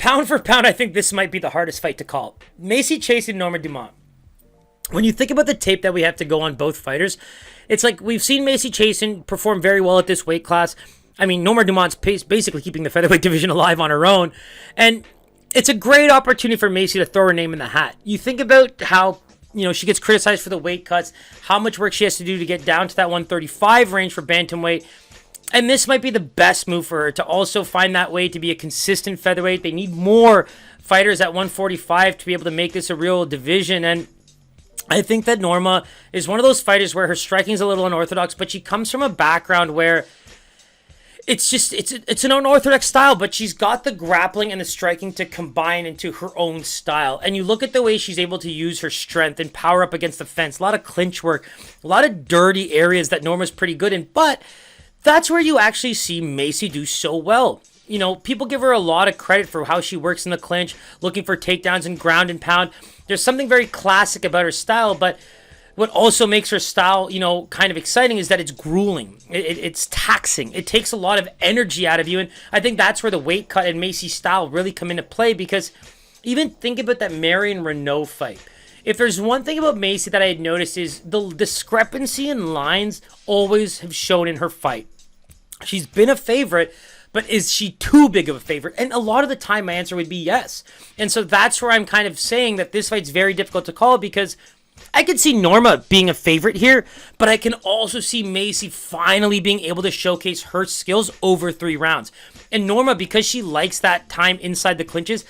pound for pound, I think this might be the hardest fight to call. Macy Chiasson and Norma Dumont. When you think about the tape that we have to go on both fighters, it's like we've seen Macy Chiasson perform very well at this weight class. I mean, Norma Dumont's basically keeping the featherweight division alive on her own. And it's a great opportunity for Macy to throw her name in the hat. You think about how, she gets criticized for the weight cuts, how much work she has to do to get down to that 135 range for bantamweight. And this might be the best move for her to also find that way to be a consistent featherweight. They need more fighters at 145 to be able to make this a real division. And I think that Norma is one of those fighters where her striking is a little unorthodox, but she comes from a background where it's an unorthodox style, but she's got the grappling and the striking to combine into her own style. And you look at the way she's able to use her strength and power up against the fence, a lot of clinch work, a lot of dirty areas that Norma's pretty good in, but that's where you actually see Macy do so well. People give her a lot of credit for how she works in the clinch, looking for takedowns and ground and pound. There's something very classic about her style, but what also makes her style, kind of exciting is that it's grueling. It's taxing. It takes a lot of energy out of you, and I think that's where the weight cut and Macy's style really come into play, because even think about that Marion Renault fight. If there's one thing about Macy that I had noticed is the discrepancy in lines always have shown in her fight. She's been a favorite, but is she too big of a favorite? And a lot of the time, my answer would be yes. And so that's where I'm kind of saying that this fight's very difficult to call, because I could see Norma being a favorite here, but I can also see Macy finally being able to showcase her skills over 3 rounds. And Norma, because she likes that time inside the clinches,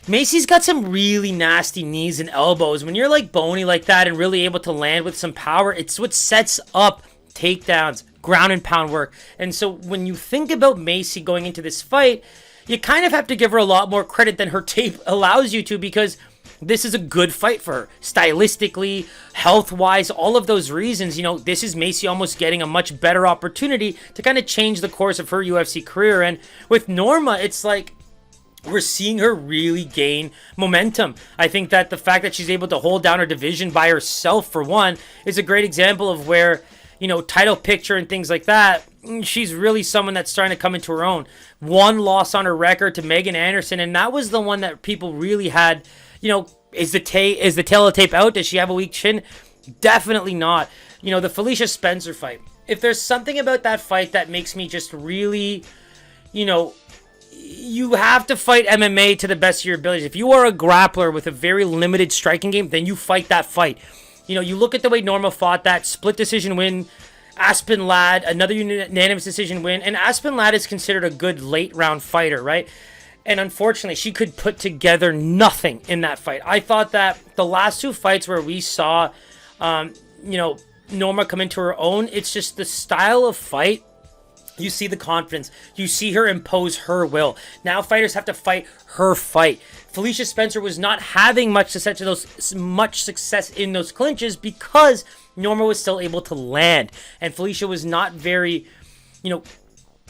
Macy's got some really nasty knees and elbows. When you're like bony like that and really able to land with some power, it's what sets up takedowns, ground and pound work. And so when you think about Macy going into this fight, you kind of have to give her a lot more credit than her tape allows you to, because this is a good fight for her. Stylistically, health-wise, all of those reasons, this is Macy almost getting a much better opportunity to kind of change the course of her UFC career. And with Norma, it's like we're seeing her really gain momentum. I think that the fact that she's able to hold down her division by herself, for one, is a great example of where, title picture and things like that, she's really someone that's starting to come into her own. 1 loss on her record to Megan Anderson, and that was the one that people really had, is the tail of the tape out? Does she have a weak chin? Definitely not. The Felicia Spencer fight. If there's something about that fight that makes me just really, you have to fight MMA to the best of your abilities. If you are a grappler with a very limited striking game, then you fight that fight. You look at the way Norma fought that split decision win, Aspen Ladd, another unanimous decision win, and Aspen Ladd is considered a good late round fighter, right? And unfortunately, she could put together nothing in that fight. I thought that the last 2 fights where we saw, Norma come into her own, it's just the style of fight. You see the confidence. You see her impose her will. Now fighters have to fight her fight. Felicia Spencer was not having much success in those clinches because Norma was still able to land. And Felicia was not very,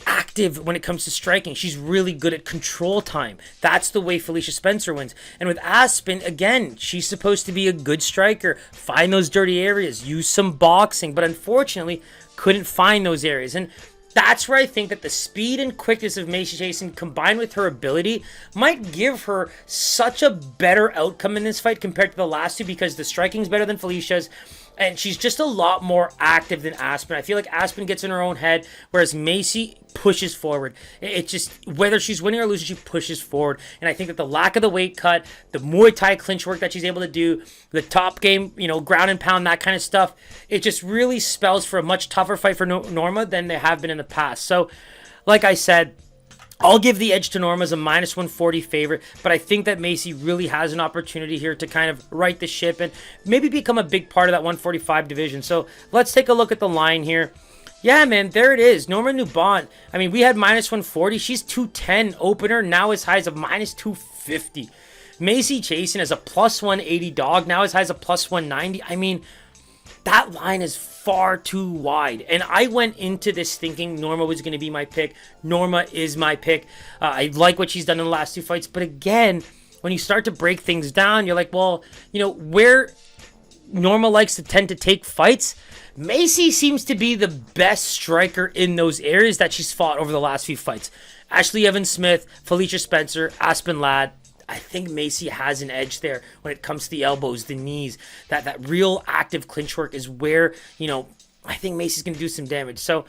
active when it comes to striking. She's really good at control time. That's the way Felicia Spencer wins. And with Aspen, again, she's supposed to be a good striker. Find those dirty areas. Use some boxing. But unfortunately, couldn't find those areas. And that's where I think that the speed and quickness of Macy Chiasson combined with her ability might give her such a better outcome in this fight compared to the last 2, because the striking's better than Felicia's and she's just a lot more active than Aspen. I feel like Aspen gets in her own head, whereas Macy pushes forward. It just, whether she's winning or losing, she pushes forward. And I think that the lack of the weight cut, the Muay Thai clinch work that she's able to do, the top game, ground and pound, that kind of stuff, it just really spells for a much tougher fight for Norma than they have been in the past. So, like I said, I'll give the edge to Norma as a minus 140 favorite, but I think that Macy really has an opportunity here to kind of right the ship and maybe become a big part of that 145 division. So let's take a look at the line here. Yeah, man, there it is. Norma Dumont. I mean, we had minus 140. She's 210 opener, now as high as a minus 250. Macy Chiasson as a plus 180 dog, now as high as a plus 190. I mean, that line is far too wide. And I went into this thinking Norma was going to be my pick. Norma is my pick. I like what she's done in the last 2 fights. But again, when you start to break things down, you're like, well, where Norma likes to tend to take fights, Macy seems to be the best striker in those areas that she's fought over the last few fights. Ashley Evans-Smith, Felicia Spencer, Aspen Ladd. I think Macy has an edge there when it comes to the elbows, the knees. That real active clinch work is where, I think Macy's going to do some damage. So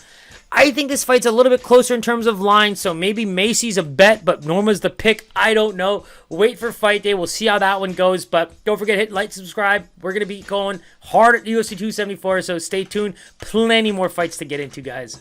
I think this fight's a little bit closer in terms of line. So maybe Macy's a bet, but Norma's the pick. I don't know. Wait for fight day. We'll see how that one goes. But don't forget, hit like, subscribe. We're going to be going hard at UFC 274. So stay tuned. Plenty more fights to get into, guys.